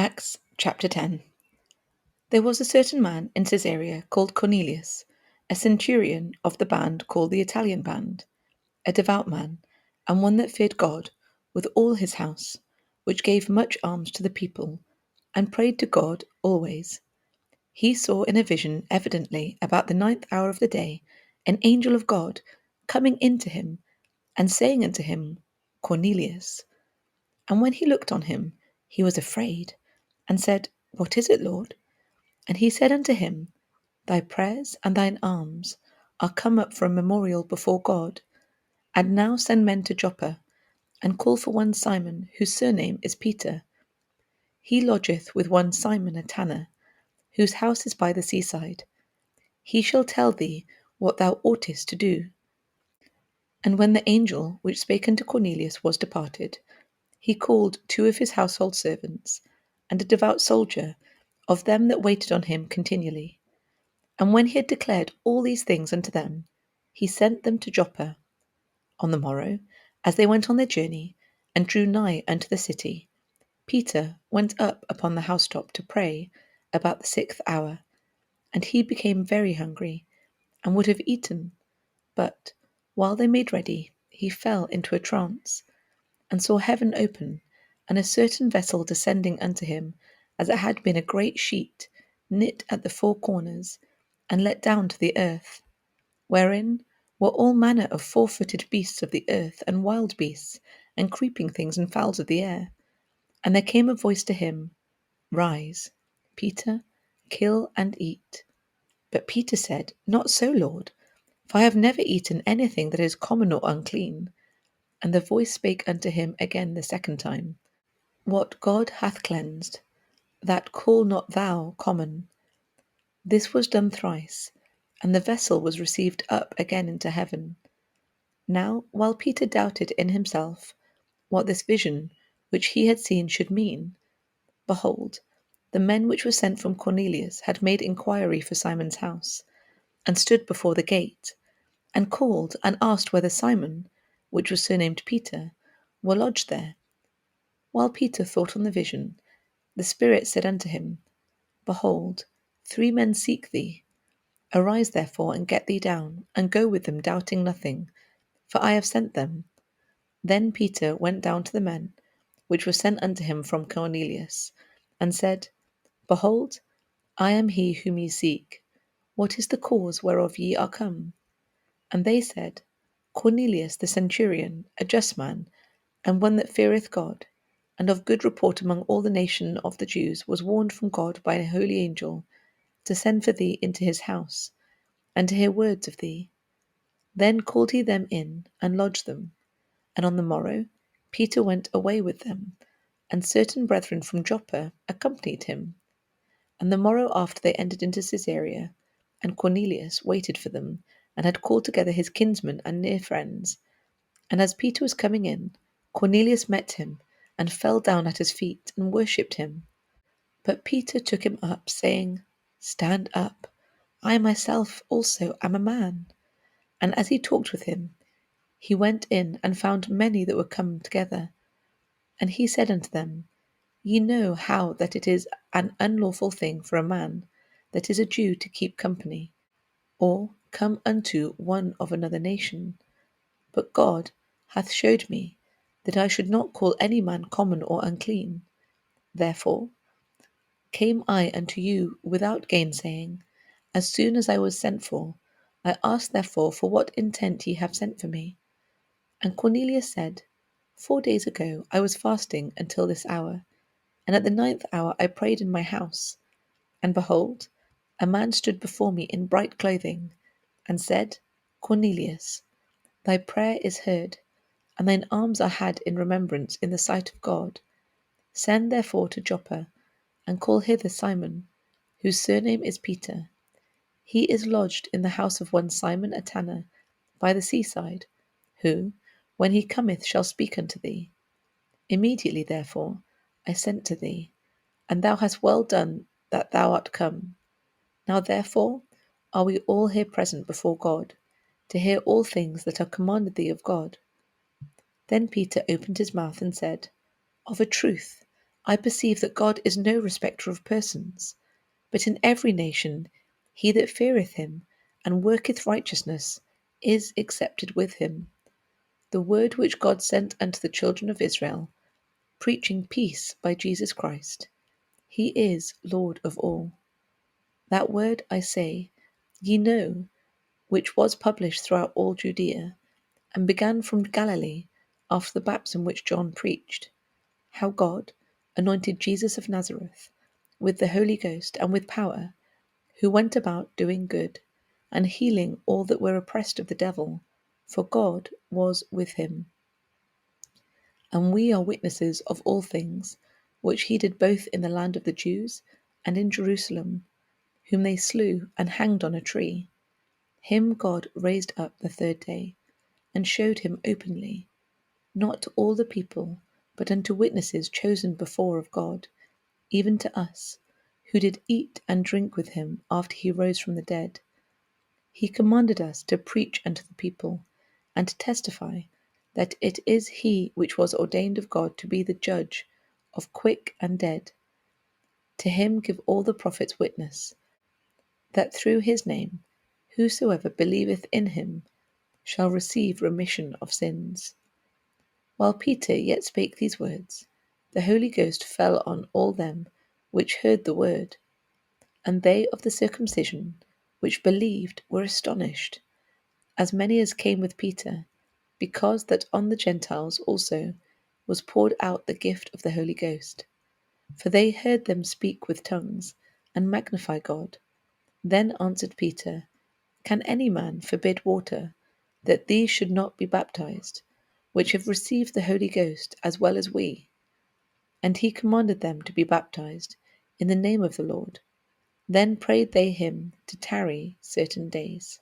Acts chapter 10. There was a certain man in Caesarea called Cornelius, a centurion of the band called the Italian band, a devout man, and one that feared God with all his house, which gave much alms to the people, and prayed to God always. He saw in a vision evidently about the 9th hour of the day an angel of God coming in to him, and saying unto him, Cornelius. And when he looked on him, he was afraid, and said, What is it, Lord? And he said unto him, Thy prayers and thine alms are come up for a memorial before God. And now send men to Joppa, and call for one Simon, whose surname is Peter. He lodgeth with one Simon a tanner, whose house is by the seaside. He shall tell thee what thou oughtest to do. And when the angel which spake unto Cornelius was departed, he called 2 of his household servants, and a devout soldier, of them that waited on him continually. And when he had declared all these things unto them, he sent them to Joppa. On the morrow, as they went on their journey, and drew nigh unto the city, Peter went up upon the housetop to pray about the 6th hour. And he became very hungry, and would have eaten. But, while they made ready, he fell into a trance, and saw heaven open, and a certain vessel descending unto him, as it had been a great sheet, knit at the 4 corners, and let down to the earth, wherein were all manner of 4-footed beasts of the earth, and wild beasts, and creeping things, and fowls of the air. And there came a voice to him, Rise, Peter, kill and eat. But Peter said, Not so, Lord, for I have never eaten anything that is common or unclean. And the voice spake unto him again the second time, What God hath cleansed, that call not thou common. This was done thrice, and the vessel was received up again into heaven. Now, while Peter doubted in himself what this vision which he had seen should mean, behold, the men which were sent from Cornelius had made inquiry for Simon's house, and stood before the gate, and called and asked whether Simon, which was surnamed Peter, were lodged there. While Peter thought on the vision, the Spirit said unto him, Behold, 3 men seek thee. Arise therefore, and get thee down, and go with them, doubting nothing, for I have sent them. Then Peter went down to the men, which were sent unto him from Cornelius, and said, Behold, I am he whom ye seek. What is the cause whereof ye are come? And they said, Cornelius the centurion, a just man, and one that feareth God, and of good report among all the nation of the Jews, was warned from God by a holy angel to send for thee into his house, and to hear words of thee. Then called he them in, and lodged them. And on the morrow Peter went away with them, and certain brethren from Joppa accompanied him. And the morrow after they entered into Caesarea, and Cornelius waited for them, and had called together his kinsmen and near friends. And as Peter was coming in, Cornelius met him, and fell down at his feet, and worshipped him. But Peter took him up, saying, Stand up, I myself also am a man. And as he talked with him, he went in, and found many that were come together. And he said unto them, Ye know how that it is an unlawful thing for a man that is a Jew to keep company, or come unto one of another nation. But God hath showed me that I should not call any man common or unclean. Therefore came I unto you without gainsaying. As soon as I was sent for, I asked therefore for what intent ye have sent for me. And Cornelius said, 4 days ago I was fasting until this hour, and at the 9th hour I prayed in my house. And behold, a man stood before me in bright clothing, and said, Cornelius, thy prayer is heard, and thine alms are had in remembrance in the sight of God. Send therefore to Joppa, and call hither Simon, whose surname is Peter. He is lodged in the house of one Simon a tanner, by the seaside, who, when he cometh, shall speak unto thee. Immediately therefore I sent to thee, and thou hast well done that thou art come. Now therefore are we all here present before God, to hear all things that are commanded thee of God. Then Peter opened his mouth and said, Of a truth I perceive that God is no respecter of persons, but in every nation he that feareth him and worketh righteousness is accepted with him. The word which God sent unto the children of Israel, preaching peace by Jesus Christ. He is Lord of all. That word, I say, ye know, which was published throughout all Judea, and began from Galilee after the baptism which John preached, how God anointed Jesus of Nazareth with the Holy Ghost and with power, who went about doing good, and healing all that were oppressed of the devil, for God was with him. And we are witnesses of all things which he did both in the land of the Jews and in Jerusalem, whom they slew and hanged on a tree. Him God raised up the third day, and showed him openly, not to all the people, but unto witnesses chosen before of God, even to us, who did eat and drink with him after he rose from the dead. He commanded us to preach unto the people, and to testify that it is he which was ordained of God to be the judge of quick and dead. To him give all the prophets witness, that through his name whosoever believeth in him shall receive remission of sins. While Peter yet spake these words, the Holy Ghost fell on all them which heard the word. And they of the circumcision which believed were astonished, as many as came with Peter, because that on the Gentiles also was poured out the gift of the Holy Ghost. For they heard them speak with tongues, and magnify God. Then answered Peter, Can any man forbid water, that these should not be baptized, which have received the Holy Ghost as well as we? And he commanded them to be baptized in the name of the Lord. Then prayed they him to tarry certain days.